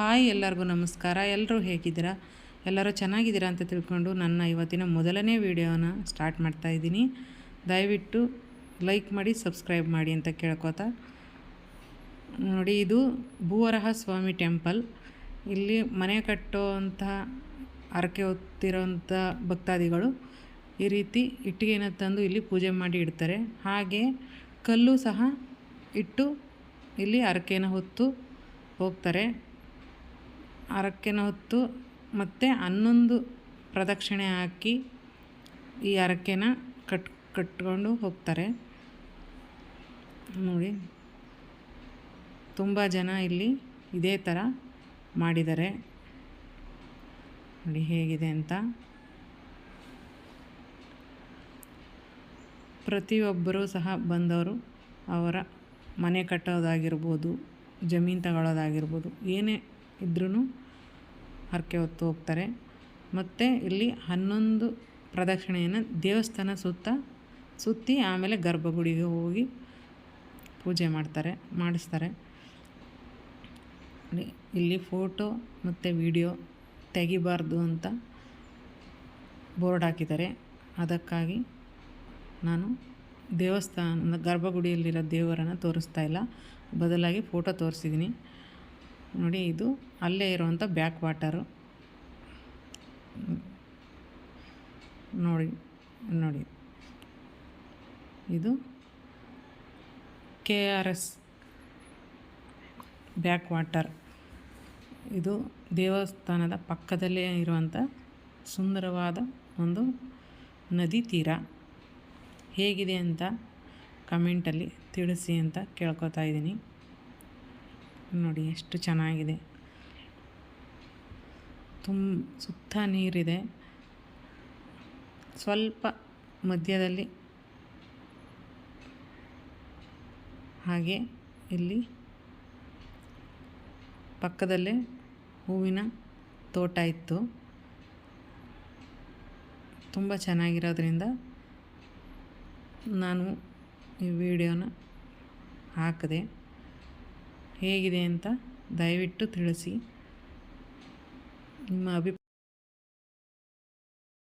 Hi, ಎಲ್ಲರಿಗೂ ನಮಸ್ಕಾರ. ಎಲ್ಲರೂ ಹೇಗಿದ್ದೀರಾ? ಎಲ್ಲರೂ ಚೆನ್ನಾಗಿದ್ದೀರಾ ಅಂತ ತಿಳ್ಕೊಂಡು ನನ್ನ ಇವತ್ತಿನ ಮೊದಲನೇ ವೀಡಿಯೋನ ಸ್ಟಾರ್ಟ್ ಮಾಡ್ತಾ ಇದ್ದೀನಿ. ದಯವಿಟ್ಟು ಲೈಕ್ ಮಾಡಿ, ಸಬ್ಸ್ಕ್ರೈಬ್ ಮಾಡಿ ಅಂತ ಕೇಳ್ಕೊತಾ ನೋಡಿ. ಇದು ಭೂವರಹ ಸ್ವಾಮಿ ಟೆಂಪಲ್. ಇಲ್ಲಿ ಮನೆ ಕಟ್ಟೋವಂಥ ಹರಕೆ ಹೊತ್ತಿರೋಂಥ ಭಕ್ತಾದಿಗಳು ಈ ರೀತಿ ಇಟ್ಟಿಗೆನ ತಂದು ಇಲ್ಲಿ ಪೂಜೆ ಮಾಡಿ ಇಡ್ತಾರೆ. ಹಾಗೆ ಕಲ್ಲು ಸಹ ಇಟ್ಟು ಇಲ್ಲಿ ಹರಕೆನ ಹೊತ್ತು ಹೋಗ್ತಾರೆ. ಹರಕೆನ ಹೊತ್ತು ಮತ್ತು 11 ಪ್ರದಕ್ಷಿಣೆ ಹಾಕಿ ಈ ಹರಕೆನ ಕಟ್ಕೊಂಡು ಹೋಗ್ತಾರೆ. ನೋಡಿ, ತುಂಬ ಜನ ಇಲ್ಲಿ ಇದೇ ಥರ ಮಾಡಿದ್ದಾರೆ. ನೋಡಿ ಹೇಗಿದೆ ಅಂತ. ಪ್ರತಿಯೊಬ್ಬರೂ ಸಹ ಬಂದವರು ಅವರ ಮನೆ ಕಟ್ಟೋದಾಗಿರ್ಬೋದು, ಜಮೀನು ತಗೊಳ್ಳೋದಾಗಿರ್ಬೋದು, ಏನೇ ಇದ್ರೂ ಹರಕೆ ಹೊತ್ತು ಹೋಗ್ತಾರೆ. ಮತ್ತು ಇಲ್ಲಿ 11 ಪ್ರದಕ್ಷಿಣೆಯನ್ನು ದೇವಸ್ಥಾನ ಸುತ್ತಿ ಆಮೇಲೆ ಗರ್ಭಗುಡಿಗೆ ಹೋಗಿ ಪೂಜೆ ಮಾಡಿಸ್ತಾರೆ. ಇಲ್ಲಿ ಫೋಟೋ ಮತ್ತು ವಿಡಿಯೋ ತೆಗಿಬಾರ್ದು ಅಂತ ಬೋರ್ಡ್ ಹಾಕಿದ್ದಾರೆ. ಅದಕ್ಕಾಗಿ ನಾನು ದೇವಸ್ಥಾನದ ಗರ್ಭಗುಡಿಯಲ್ಲಿರೋ ದೇವರನ್ನು ತೋರಿಸ್ತಾ ಇಲ್ಲ, ಬದಲಾಗಿ ಫೋಟೋ ತೋರಿಸಿದ್ದೀನಿ. ನೋಡಿ, ಇದು ಅಲ್ಲೇ ಇರುವಂಥ ಬ್ಯಾಕ್ ವಾಟರು. ನೋಡಿ ಇದು KRS ಬ್ಯಾಕ್ ವಾಟರ್. ಇದು ದೇವಸ್ಥಾನದ ಪಕ್ಕದಲ್ಲೇ ಇರುವಂಥ ಸುಂದರವಾದ ಒಂದು ನದಿ ತೀರ. ಹೇಗಿದೆ ಅಂತ ಕಮೆಂಟಲ್ಲಿ ತಿಳಿಸಿ ಅಂತ ಕೇಳ್ಕೊತಾ ಇದ್ದೀನಿ. ನೋಡಿ ಎಷ್ಟು ಚೆನ್ನಾಗಿದೆ. ಸುತ್ತ ನೀರಿದೆ. ಸ್ವಲ್ಪ ಮಧ್ಯದಲ್ಲಿ ಹಾಗೆ ಇಲ್ಲಿ ಪಕ್ಕದಲ್ಲೇ ಹೂವಿನ ತೋಟ ಇತ್ತು. ತುಂಬ ಚೆನ್ನಾಗಿರೋದ್ರಿಂದ ನಾನು ಈ ವಿಡಿಯೋನ ಹಾಕಿದೆ. ಹೇಗಿದೆ ಅಂತ ದಯವಿಟ್ಟು ತಿಳಿಸಿ. ನಿಮ್ಮ